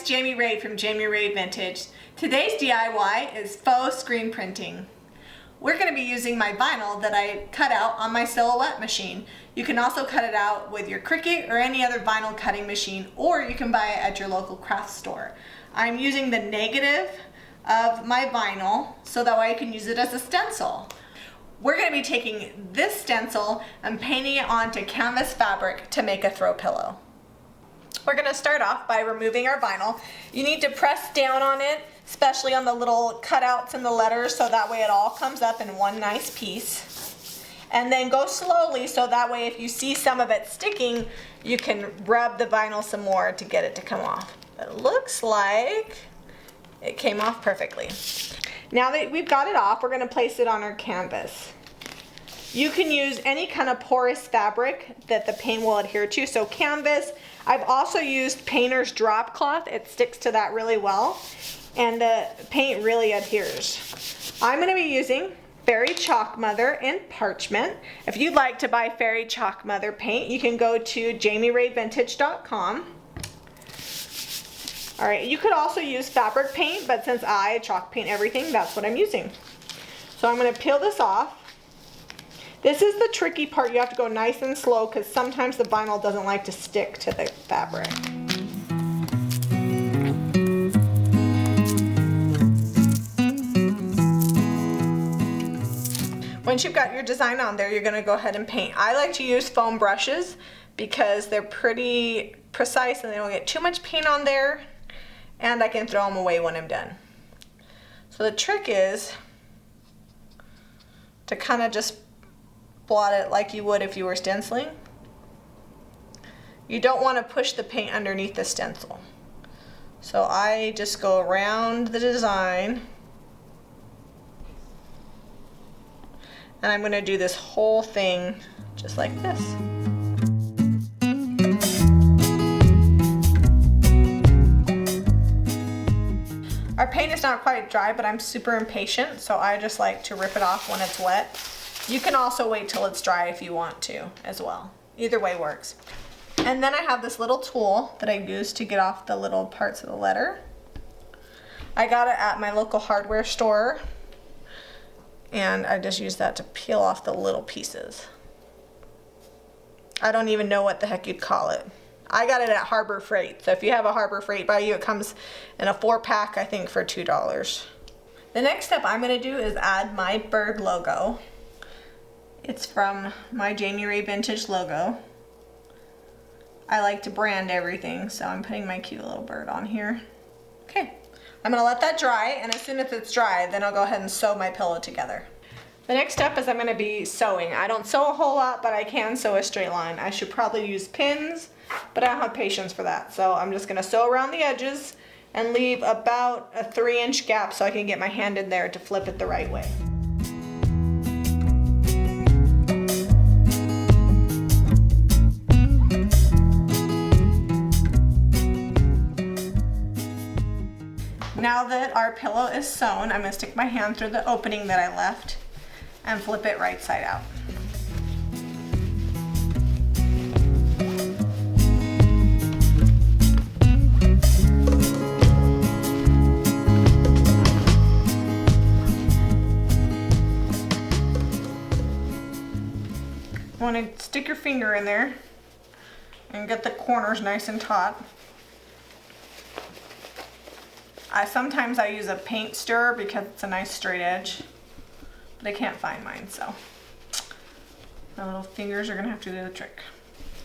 Jami Ray from Jami Ray Vintage. Today's DIY is faux screen printing. We're going to be using my vinyl that I cut out on my Silhouette machine. You can also cut it out with your Cricut or any other vinyl cutting machine, or you can buy it at your local craft store. I'm using the negative of my vinyl so that way I can use it as a stencil. We're going to be taking this stencil and painting it onto canvas fabric to make a throw pillow. We're going to start off by removing our vinyl. You need to press down on it, especially on the little cutouts in the letters, so that way it all comes up in one nice piece. And then go slowly so that way if you see some of it sticking, you can rub the vinyl some more to get it to come off. It looks like it came off perfectly. Now that we've got it off, we're going to place it on our canvas. You can use any kind of porous fabric that the paint will adhere to, so canvas. I've also used painter's drop cloth. It sticks to that really well, and the paint really adheres. I'm going to be using Fairy Chalk Mother and parchment. If you'd like to buy Fairy Chalk Mother paint, you can go to jamirayvintage.com. All right, you could also use fabric paint, but since I chalk paint everything, that's what I'm using. So I'm going to peel this off. This is the tricky part. You have to go nice and slow because sometimes the vinyl doesn't like to stick to the fabric. Once you've got your design on there, you're going to go ahead and paint. I like to use foam brushes because they're pretty precise and they don't get too much paint on there, and I can throw them away when I'm done. So the trick is to kind of just blot it like you would if you were stenciling. You don't want to push the paint underneath the stencil. So I just go around the design, and I'm going to do this whole thing just like this. Our paint is not quite dry, but I'm super impatient, so I just like to rip it off when it's wet. You can also wait till it's dry if you want to as well. Either way works. And then I have this little tool that I use to get off the little parts of the letter. I got it at my local hardware store, and I just use that to peel off the little pieces. I don't even know what the heck you'd call it. I got it at Harbor Freight, so if you have a Harbor Freight by you, it comes in a 4-pack, I think, for $2. The next step I'm going to do is add my bird logo. It's from my Jami Ray Vintage logo. I like to brand everything, so I'm putting my cute little bird on here. Okay, I'm going to let that dry, and as soon as it's dry, then I'll go ahead and sew my pillow together. The next step is I'm going to be sewing. I don't sew a whole lot, but I can sew a straight line. I should probably use pins, but I don't have patience for that. So I'm just going to sew around the edges and leave about a 3-inch gap so I can get my hand in there to flip it the right way. Now that our pillow is sewn, I'm going to stick my hand through the opening that I left and flip it right side out. You want to stick your finger in there and get the corners nice and taut. Sometimes I use a paint stirrer because it's a nice straight edge, but I can't find mine, so my little fingers are going to have to do the trick.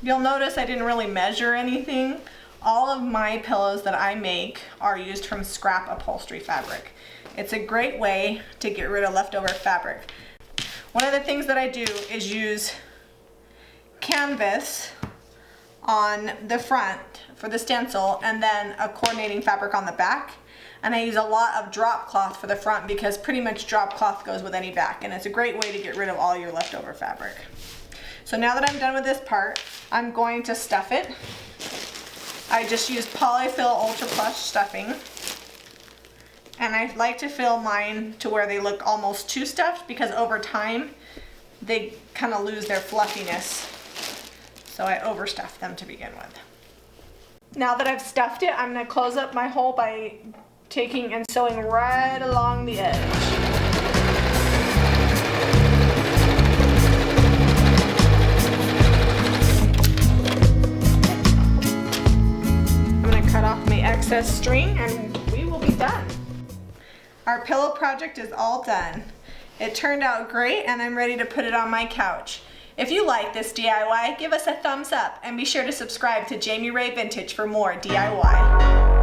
You'll notice I didn't really measure anything. All of my pillows that I make are used from scrap upholstery fabric. It's a great way to get rid of leftover fabric. One of the things that I do is use canvas on the front for the stencil and then a coordinating fabric on the back. And I use a lot of drop cloth for the front because pretty much drop cloth goes with any back, and it's a great way to get rid of all your leftover fabric. So now that I'm done with this part, I'm going to stuff it. I just use polyfill ultra plush stuffing, and I like to fill mine to where they look almost too stuffed because over time they kind of lose their fluffiness, so I overstuff them to begin with. Now that I've stuffed it, I'm going to close up my hole by taking and sewing right along the edge. I'm going to cut off my excess string and we will be done. Our pillow project is all done. It turned out great and I'm ready to put it on my couch. If you like this DIY, give us a thumbs up and be sure to subscribe to Jami Ray Vintage for more DIY.